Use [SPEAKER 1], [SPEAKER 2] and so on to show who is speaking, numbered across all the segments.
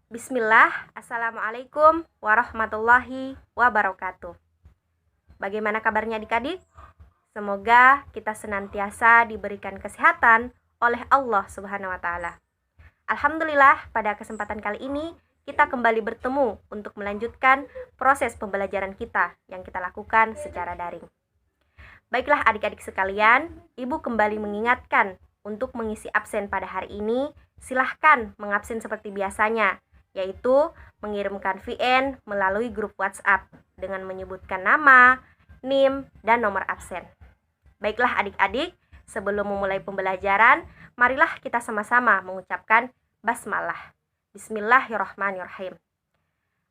[SPEAKER 1] Bismillah, Assalamualaikum warahmatullahi wabarakatuh. Bagaimana kabarnya adik-adik? Semoga kita senantiasa diberikan kesehatan oleh Allah Subhanahu wa Ta'ala. Alhamdulillah, pada kesempatan kali ini kita kembali bertemu untuk melanjutkan proses pembelajaran kita yang kita lakukan secara daring. Baiklah adik-adik sekalian, Ibu kembali mengingatkan untuk mengisi absen pada hari ini, silahkan mengabsen seperti biasanya, yaitu mengirimkan VN melalui grup WhatsApp dengan menyebutkan nama, NIM, dan nomor absen. Baiklah adik-adik, sebelum memulai pembelajaran, marilah kita sama-sama mengucapkan basmalah. Bismillahirrahmanirrahim.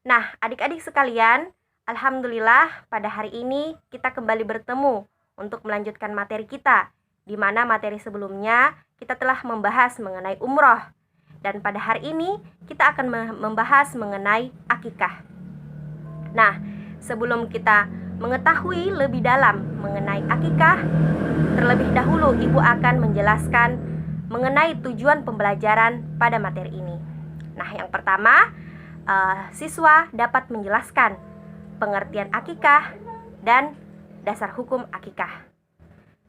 [SPEAKER 1] Nah, adik-adik sekalian, alhamdulillah pada hari ini kita kembali bertemu untuk melanjutkan materi kita, di mana materi sebelumnya kita telah membahas mengenai umroh. Dan pada hari ini kita akan membahas mengenai akikah. Nah, sebelum kita mengetahui lebih dalam mengenai akikah, terlebih dahulu Ibu akan menjelaskan mengenai tujuan pembelajaran pada materi ini. Nah, yang pertama, siswa dapat menjelaskan pengertian akikah dan dasar hukum akikah.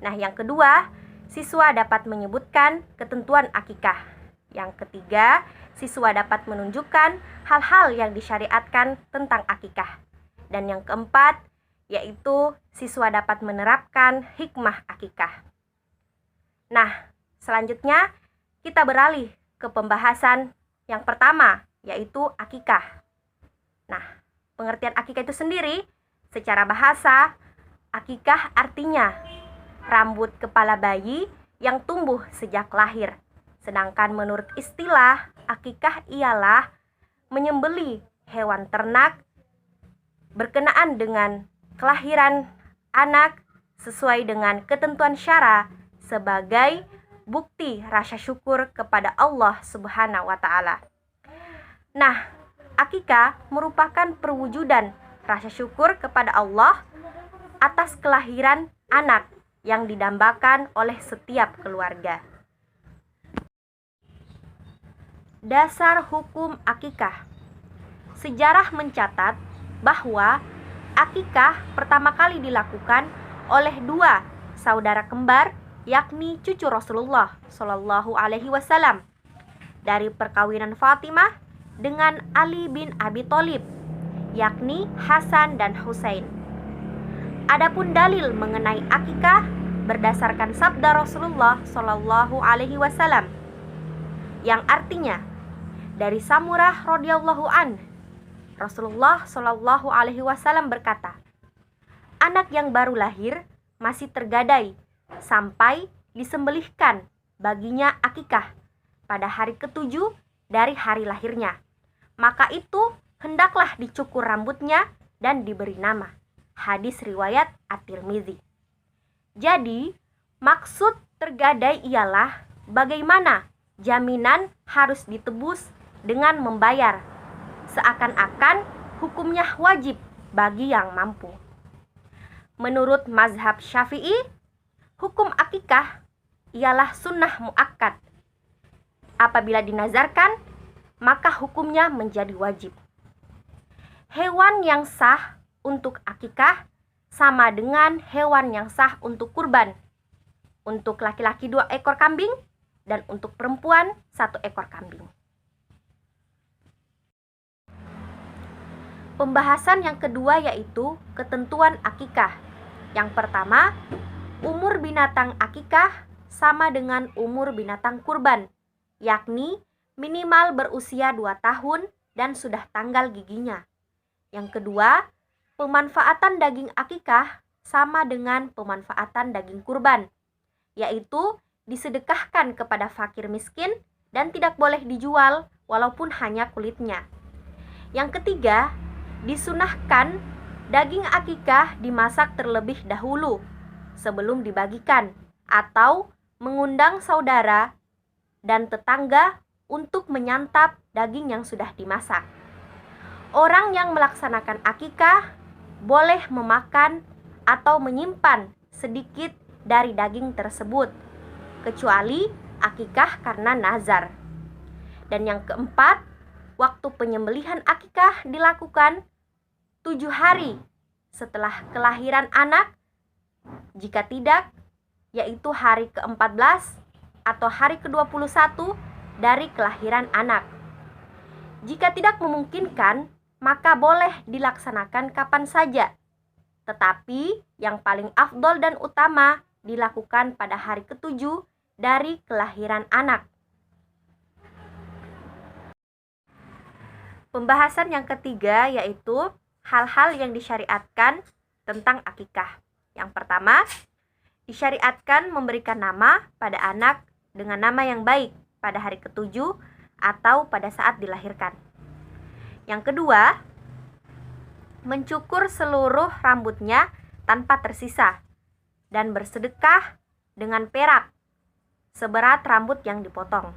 [SPEAKER 1] Nah, yang kedua, siswa dapat menyebutkan ketentuan akikah. Yang ketiga, siswa dapat menunjukkan hal-hal yang disyariatkan tentang akikah. Dan yang keempat, yaitu siswa dapat menerapkan hikmah akikah. Nah, selanjutnya kita beralih ke pembahasan yang pertama, yaitu akikah. Nah, pengertian akikah itu sendiri secara bahasa, akikah artinya rambut kepala bayi yang tumbuh sejak lahir. Sedangkan menurut istilah, akikah ialah menyembelih hewan ternak berkenaan dengan kelahiran anak sesuai dengan ketentuan syara sebagai bukti rasa syukur kepada Allah Subhanahu wa Ta'ala. Nah, akikah merupakan perwujudan rasa syukur kepada Allah atas kelahiran anak yang didambakan oleh setiap keluarga. Dasar hukum akikah. Sejarah mencatat bahwa akikah pertama kali dilakukan oleh dua saudara kembar, yakni cucu Rasulullah Shallallahu Alaihi Wasallam, dari perkawinan Fatimah dengan Ali bin Abi Thalib, yakni Hasan dan Husain. Adapun dalil mengenai akikah berdasarkan sabda Rasulullah Shallallahu Alaihi Wasallam, yang artinya dari Samurah radhiyallahu an, Rasulullah Shallallahu Alaihi Wasallam berkata, anak yang baru lahir masih tergadai sampai disembelihkan baginya akikah pada hari ketujuh dari hari lahirnya. Maka itu hendaklah dicukur rambutnya dan diberi nama. Hadis riwayat At-Tirmidzi. Jadi, maksud tergadai ialah bagaimana jaminan harus ditebus dengan membayar, seakan-akan hukumnya wajib bagi yang mampu. Menurut mazhab Syafi'i, hukum akikah ialah sunnah muakkad. Apabila dinazarkan, maka hukumnya menjadi wajib. Hewan yang sah untuk akikah sama dengan hewan yang sah untuk kurban. Untuk laki-laki 2 ekor kambing dan untuk perempuan 1 ekor kambing. Pembahasan yang kedua yaitu ketentuan akikah. Yang pertama, umur binatang akikah sama dengan umur binatang kurban, yakni minimal berusia 2 tahun dan sudah tanggal giginya. Yang kedua, pemanfaatan daging akikah sama dengan pemanfaatan daging kurban, yaitu disedekahkan kepada fakir miskin dan tidak boleh dijual walaupun hanya kulitnya. Yang ketiga, disunahkan daging akikah dimasak terlebih dahulu sebelum dibagikan atau mengundang saudara dan tetangga untuk menyantap daging yang sudah dimasak. Orang yang melaksanakan akikah boleh memakan atau menyimpan sedikit dari daging tersebut, kecuali akikah karena nazar. Dan yang keempat, waktu penyembelihan akikah dilakukan 7 hari setelah kelahiran anak. Jika tidak, yaitu hari ke-14 atau hari ke-21 dari kelahiran anak. Jika tidak memungkinkan, maka boleh dilaksanakan kapan saja. Tetapi yang paling afdol dan utama dilakukan pada hari ke-7 dari kelahiran anak. Pembahasan yang ketiga yaitu hal-hal yang disyariatkan tentang akikah. Yang pertama, disyariatkan memberikan nama pada anak dengan nama yang baik pada hari ke-7 atau pada saat dilahirkan. Yang kedua, mencukur seluruh rambutnya tanpa tersisa dan bersedekah dengan perak seberat rambut yang dipotong.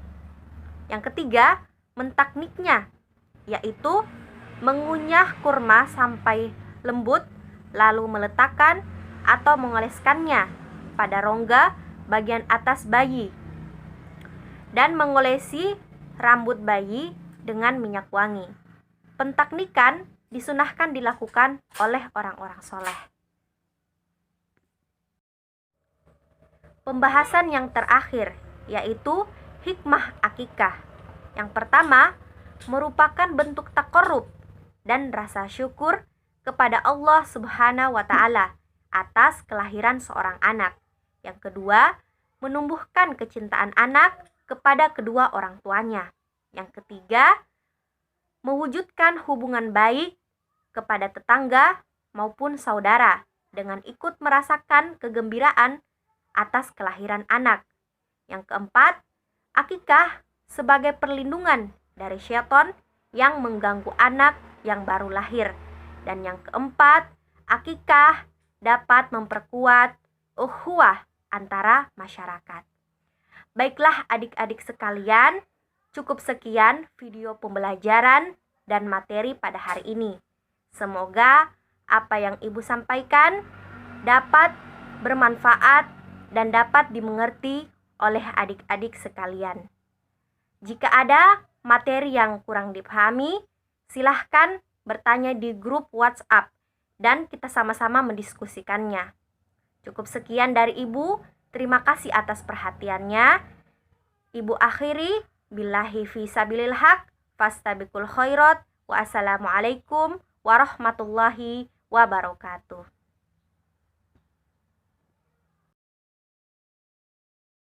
[SPEAKER 1] Yang ketiga, mentakniknya, yaitu mengunyah kurma sampai lembut lalu meletakkan atau mengoleskannya pada rongga bagian atas bayi dan mengolesi rambut bayi dengan minyak wangi. Pentaknikan disunahkan dilakukan oleh orang-orang soleh. Pembahasan yang terakhir yaitu hikmah akikah. Yang pertama, merupakan bentuk taqarrub dan rasa syukur kepada Allah Subhanahu wa Ta'ala atas kelahiran seorang anak. Yang kedua, menumbuhkan kecintaan anak kepada kedua orang tuanya. Yang ketiga, mewujudkan hubungan baik kepada tetangga maupun saudara dengan ikut merasakan kegembiraan atas kelahiran anak. Yang keempat, akikah sebagai perlindungan dari syaitan yang mengganggu anak yang baru lahir. Dan yang keempat, akikah dapat memperkuat ukhuwah antara masyarakat. Baiklah adik-adik sekalian, cukup sekian video pembelajaran dan materi pada hari ini. Semoga apa yang Ibu sampaikan dapat bermanfaat dan dapat dimengerti oleh adik-adik sekalian. Jika ada materi yang kurang dipahami, silahkan bertanya di grup WhatsApp dan kita sama-sama mendiskusikannya. Cukup sekian dari Ibu. Terima kasih atas perhatiannya. Ibu akhiri, billahi fi sabilil haq, fastabiqul khairat, wa assalamualaikum warahmatullahi wabarakatuh.